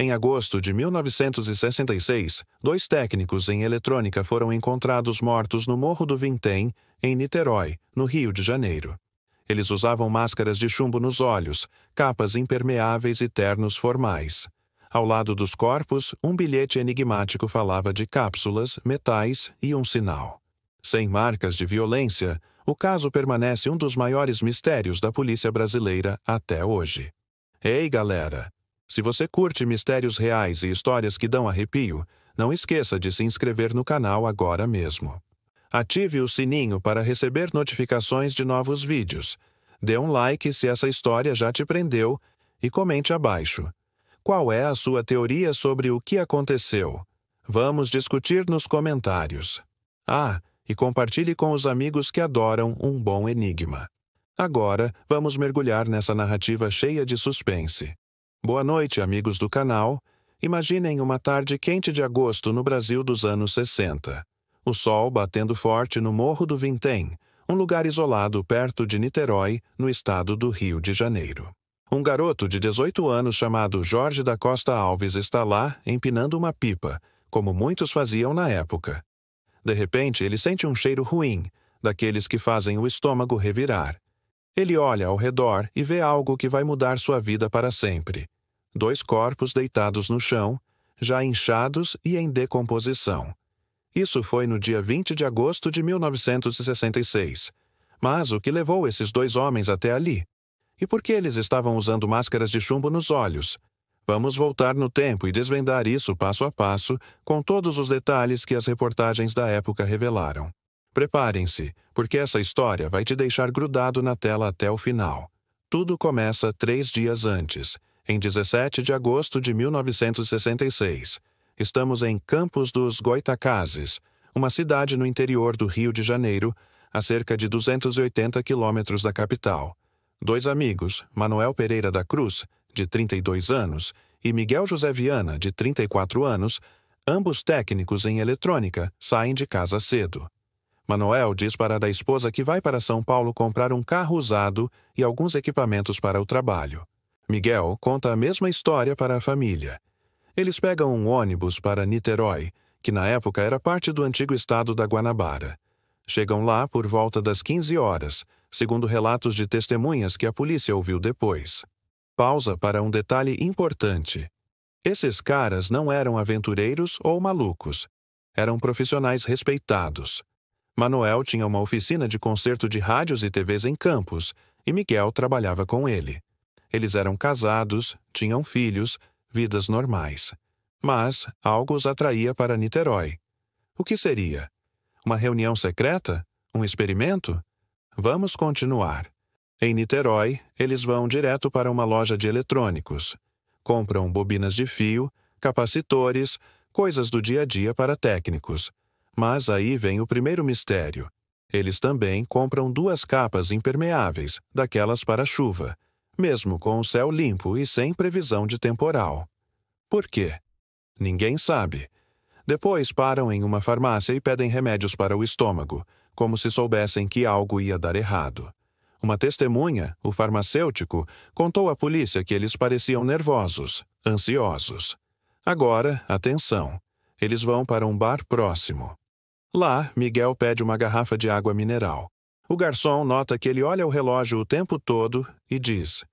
Em agosto de 1966, 2 técnicos em eletrônica foram encontrados mortos no Morro do Vintém, em Niterói, no Rio de Janeiro. Eles usavam máscaras de chumbo nos olhos, capas impermeáveis e ternos formais. Ao lado dos corpos, um bilhete enigmático falava de cápsulas, metais e um sinal. Sem marcas de violência, o caso permanece um dos maiores mistérios da polícia brasileira até hoje. Ei, galera! Se você curte mistérios reais e histórias que dão arrepio, não esqueça de se inscrever no canal agora mesmo. Ative o sininho para receber notificações de novos vídeos. Dê um like se essa história já te prendeu e comente abaixo. Qual é a sua teoria sobre o que aconteceu? Vamos discutir nos comentários. E compartilhe com os amigos que adoram um bom enigma. Agora, vamos mergulhar nessa narrativa cheia de suspense. Boa noite, amigos do canal. Imaginem uma tarde quente de agosto no Brasil dos anos 60. O sol batendo forte no Morro do Vintém, um lugar isolado perto de Niterói, no estado do Rio de Janeiro. Um garoto de 18 anos chamado Jorge da Costa Alves está lá empinando uma pipa, como muitos faziam na época. De repente, ele sente um cheiro ruim, daqueles que fazem o estômago revirar. Ele olha ao redor e vê algo que vai mudar sua vida para sempre. 2 corpos deitados no chão, já inchados e em decomposição. Isso foi no dia 20 de agosto de 1966. Mas o que levou esses 2 homens até ali? E por que eles estavam usando máscaras de chumbo nos olhos? Vamos voltar no tempo e desvendar isso passo a passo, com todos os detalhes que as reportagens da época revelaram. Preparem-se, porque essa história vai te deixar grudado na tela até o final. Tudo começa 3 dias antes, em 17 de agosto de 1966. Estamos em Campos dos Goytacazes, uma cidade no interior do Rio de Janeiro, a cerca de 280 quilômetros da capital. 2 amigos, Manuel Pereira da Cruz, de 32 anos, e Miguel José Viana, de 34 anos, ambos técnicos em eletrônica, saem de casa cedo. Manuel diz para a esposa que vai para São Paulo comprar um carro usado e alguns equipamentos para o trabalho. Miguel conta a mesma história para a família. Eles pegam um ônibus para Niterói, que na época era parte do antigo estado da Guanabara. Chegam lá por volta das 15 horas, segundo relatos de testemunhas que a polícia ouviu depois. Pausa para um detalhe importante. Esses caras não eram aventureiros ou malucos. Eram profissionais respeitados. Manuel tinha uma oficina de conserto de rádios e TVs em Campos, e Miguel trabalhava com ele. Eles eram casados, tinham filhos, vidas normais. Mas algo os atraía para Niterói. O que seria? Uma reunião secreta? Um experimento? Vamos continuar. Em Niterói, eles vão direto para uma loja de eletrônicos. Compram bobinas de fio, capacitores, coisas do dia a dia para técnicos. Mas aí vem o primeiro mistério. Eles também compram 2 capas impermeáveis, daquelas para chuva, mesmo com o céu limpo e sem previsão de temporal. Por quê? Ninguém sabe. Depois param em uma farmácia e pedem remédios para o estômago, como se soubessem que algo ia dar errado. Uma testemunha, o farmacêutico, contou à polícia que eles pareciam nervosos, ansiosos. Agora, atenção. Eles vão para um bar próximo. Lá, Miguel pede uma garrafa de água mineral. O garçom nota que ele olha o relógio o tempo todo e diz: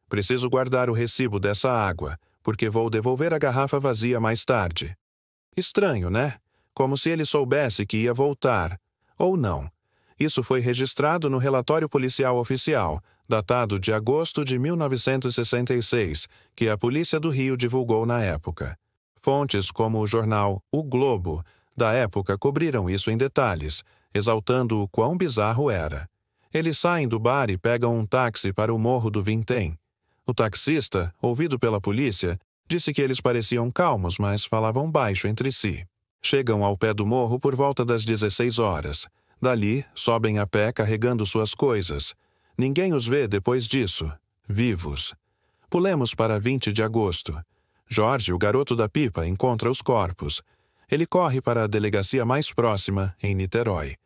"Preciso guardar o recibo dessa água, porque vou devolver a garrafa vazia mais tarde." Estranho, né? Como se ele soubesse que ia voltar. Ou não. Isso foi registrado no relatório policial oficial, datado de agosto de 1966, que a Polícia do Rio divulgou na época. Fontes como o jornal O Globo, da época, cobriram isso em detalhes, exaltando o quão bizarro era. Eles saem do bar e pegam um táxi para o Morro do Vintém. O taxista, ouvido pela polícia, disse que eles pareciam calmos, mas falavam baixo entre si. Chegam ao pé do morro por volta das 16 horas. Dali, sobem a pé carregando suas coisas. Ninguém os vê depois disso, vivos. Pulemos para 20 de agosto. Jorge, o garoto da pipa, encontra os corpos. Ele corre para a delegacia mais próxima, em Niterói.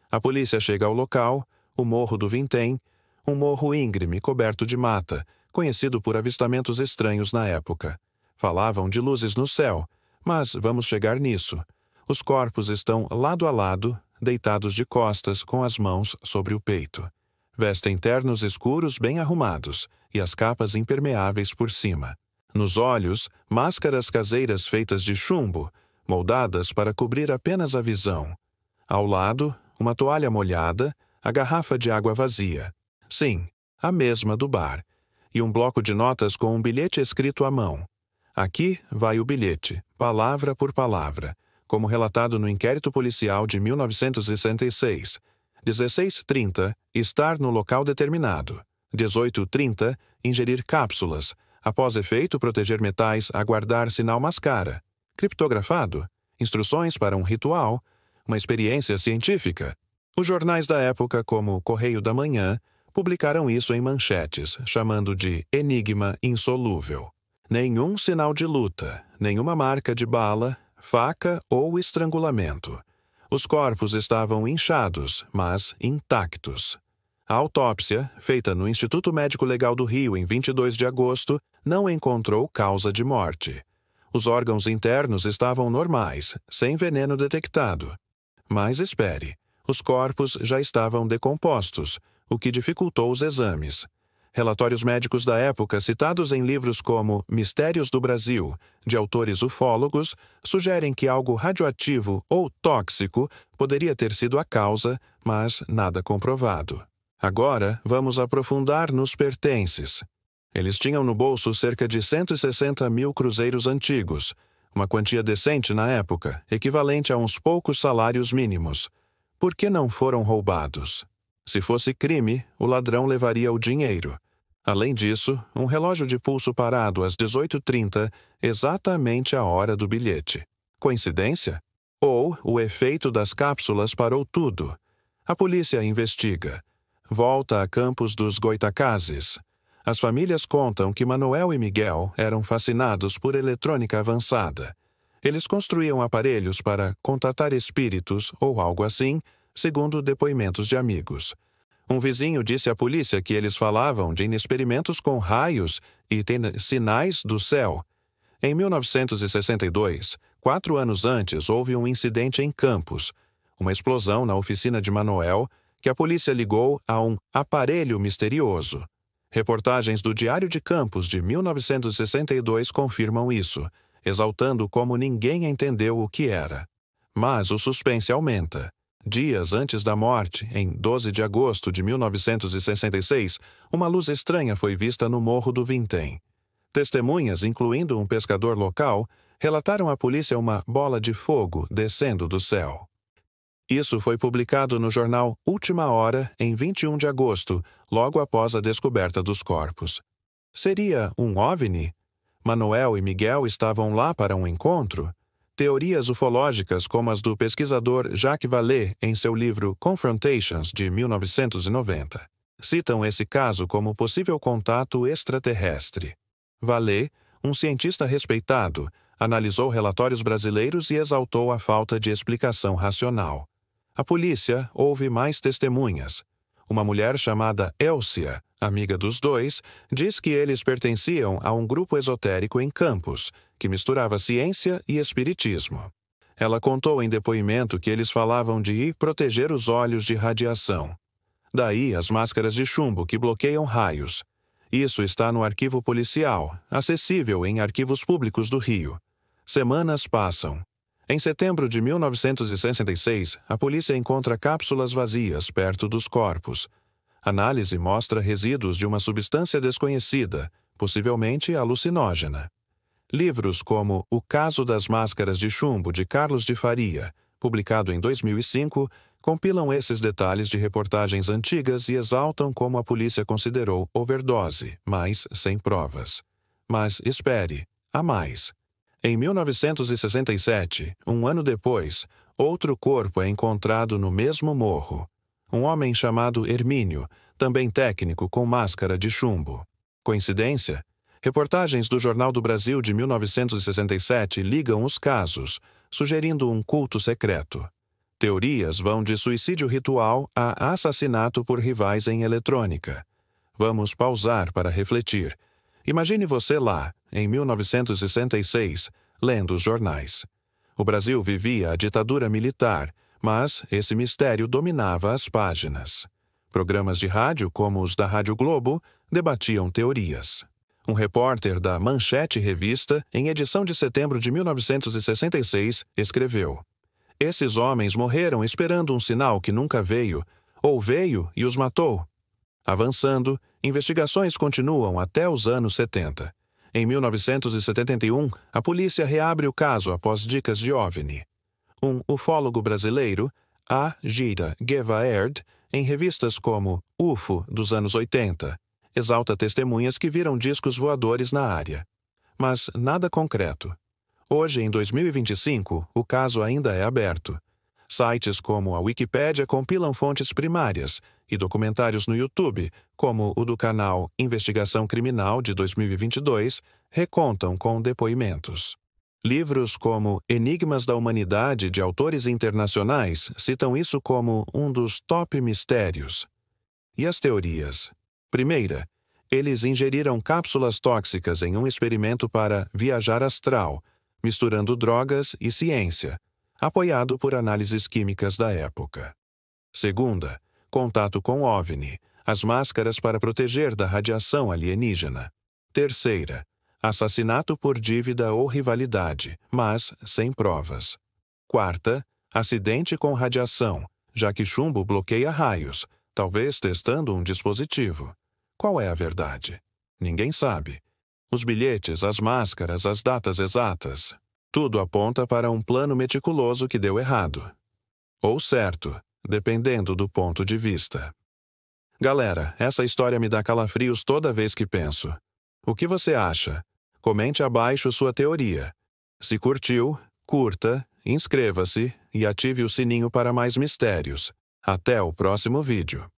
A polícia chega ao local, o Morro do Vintém, um morro íngreme coberto de mata, conhecido por avistamentos estranhos na época. Falavam de luzes no céu, mas vamos chegar nisso. Os corpos estão lado a lado, deitados de costas com as mãos sobre o peito. Vestem ternos escuros bem arrumados e as capas impermeáveis por cima. Nos olhos, máscaras caseiras feitas de chumbo, moldadas para cobrir apenas a visão. Ao lado, uma toalha molhada, a garrafa de água vazia. Sim, a mesma do bar. E um bloco de notas com um bilhete escrito à mão. Aqui vai o bilhete, palavra por palavra, como relatado no inquérito policial de 1966. 16h30, estar no local determinado. 18h30, ingerir cápsulas. Após efeito, proteger metais, aguardar sinal mascara. Criptografado. Instruções para um ritual. Uma experiência científica. Os jornais da época, como Correio da Manhã, publicaram isso em manchetes, chamando de enigma insolúvel. Nenhum sinal de luta, nenhuma marca de bala, faca ou estrangulamento. Os corpos estavam inchados, mas intactos. A autópsia, feita no Instituto Médico Legal do Rio em 22 de agosto, não encontrou causa de morte. Os órgãos internos estavam normais, sem veneno detectado. Mas espere, os corpos já estavam decompostos, o que dificultou os exames. Relatórios médicos da época, citados em livros como Mistérios do Brasil, de autores ufólogos, sugerem que algo radioativo ou tóxico poderia ter sido a causa, mas nada comprovado. Agora, vamos aprofundar nos pertences. Eles tinham no bolso cerca de 160 mil cruzeiros antigos, uma quantia decente na época, equivalente a uns poucos salários mínimos. Por que não foram roubados? Se fosse crime, o ladrão levaria o dinheiro. Além disso, um relógio de pulso parado às 18h30, exatamente a hora do bilhete. Coincidência? Ou o efeito das cápsulas parou tudo? A polícia investiga. Volta a Campos dos Goitacazes. As famílias contam que Manuel e Miguel eram fascinados por eletrônica avançada. Eles construíam aparelhos para contatar espíritos ou algo assim, segundo depoimentos de amigos. Um vizinho disse à polícia que eles falavam de experimentos com raios e sinais do céu. Em 1962, 4 anos antes, houve um incidente em Campos, uma explosão na oficina de Manuel, que a polícia ligou a um aparelho misterioso. Reportagens do Diário de Campos de 1962 confirmam isso, exaltando como ninguém entendeu o que era. Mas o suspense aumenta. Dias antes da morte, em 12 de agosto de 1966, uma luz estranha foi vista no Morro do Vintém. Testemunhas, incluindo um pescador local, relataram à polícia uma bola de fogo descendo do céu. Isso foi publicado no jornal Última Hora, em 21 de agosto, logo após a descoberta dos corpos. Seria um OVNI? Manuel e Miguel estavam lá para um encontro? Teorias ufológicas como as do pesquisador Jacques Vallée em seu livro Confrontations, de 1990, citam esse caso como possível contato extraterrestre. Vallée, um cientista respeitado, analisou relatórios brasileiros e exaltou a falta de explicação racional. A polícia ouve mais testemunhas. Uma mulher chamada Elcia, amiga dos dois, diz que eles pertenciam a um grupo esotérico em Campos, que misturava ciência e espiritismo. Ela contou em depoimento que eles falavam de ir proteger os olhos de radiação. Daí as máscaras de chumbo que bloqueiam raios. Isso está no arquivo policial, acessível em arquivos públicos do Rio. Semanas passam. Em setembro de 1966, a polícia encontra cápsulas vazias perto dos corpos. Análise mostra resíduos de uma substância desconhecida, possivelmente alucinógena. Livros como O Caso das Máscaras de Chumbo, de Carlos de Faria, publicado em 2005, compilam esses detalhes de reportagens antigas e exaltam como a polícia considerou overdose, mas sem provas. Mas espere, há mais. Em 1967, um ano depois, outro corpo é encontrado no mesmo morro. Um homem chamado Hermínio, também técnico com máscara de chumbo. Coincidência? Reportagens do Jornal do Brasil de 1967 ligam os casos, sugerindo um culto secreto. Teorias vão de suicídio ritual a assassinato por rivais em eletrônica. Vamos pausar para refletir. Imagine você lá, em 1966, lendo os jornais. O Brasil vivia a ditadura militar, mas esse mistério dominava as páginas. Programas de rádio, como os da Rádio Globo, debatiam teorias. Um repórter da Manchete Revista, em edição de setembro de 1966, escreveu: "Esses homens morreram esperando um sinal que nunca veio, ou veio e os matou." Avançando, investigações continuam até os anos 70. Em 1971, a polícia reabre o caso após dicas de OVNI. Um ufólogo brasileiro, A. Gira Gevaerd, em revistas como UFO dos anos 80, exalta testemunhas que viram discos voadores na área. Mas nada concreto. Hoje, em 2025, o caso ainda é aberto. Sites como a Wikipédia compilam fontes primárias e documentários no YouTube, como o do canal Investigação Criminal de 2022, recontam com depoimentos. Livros como Enigmas da Humanidade, de autores internacionais, citam isso como um dos top mistérios. E as teorias? Primeira, eles ingeriram cápsulas tóxicas em um experimento para viajar astral, misturando drogas e ciência, apoiado por análises químicas da época. Segunda, contato com OVNI, as máscaras para proteger da radiação alienígena. Terceira, assassinato por dívida ou rivalidade, mas sem provas. Quarta, acidente com radiação, já que chumbo bloqueia raios, talvez testando um dispositivo. Qual é a verdade? Ninguém sabe. Os bilhetes, as máscaras, as datas exatas. Tudo aponta para um plano meticuloso que deu errado. Ou certo, dependendo do ponto de vista. Galera, essa história me dá calafrios toda vez que penso. O que você acha? Comente abaixo sua teoria. Se curtiu, curta, inscreva-se e ative o sininho para mais mistérios. Até o próximo vídeo.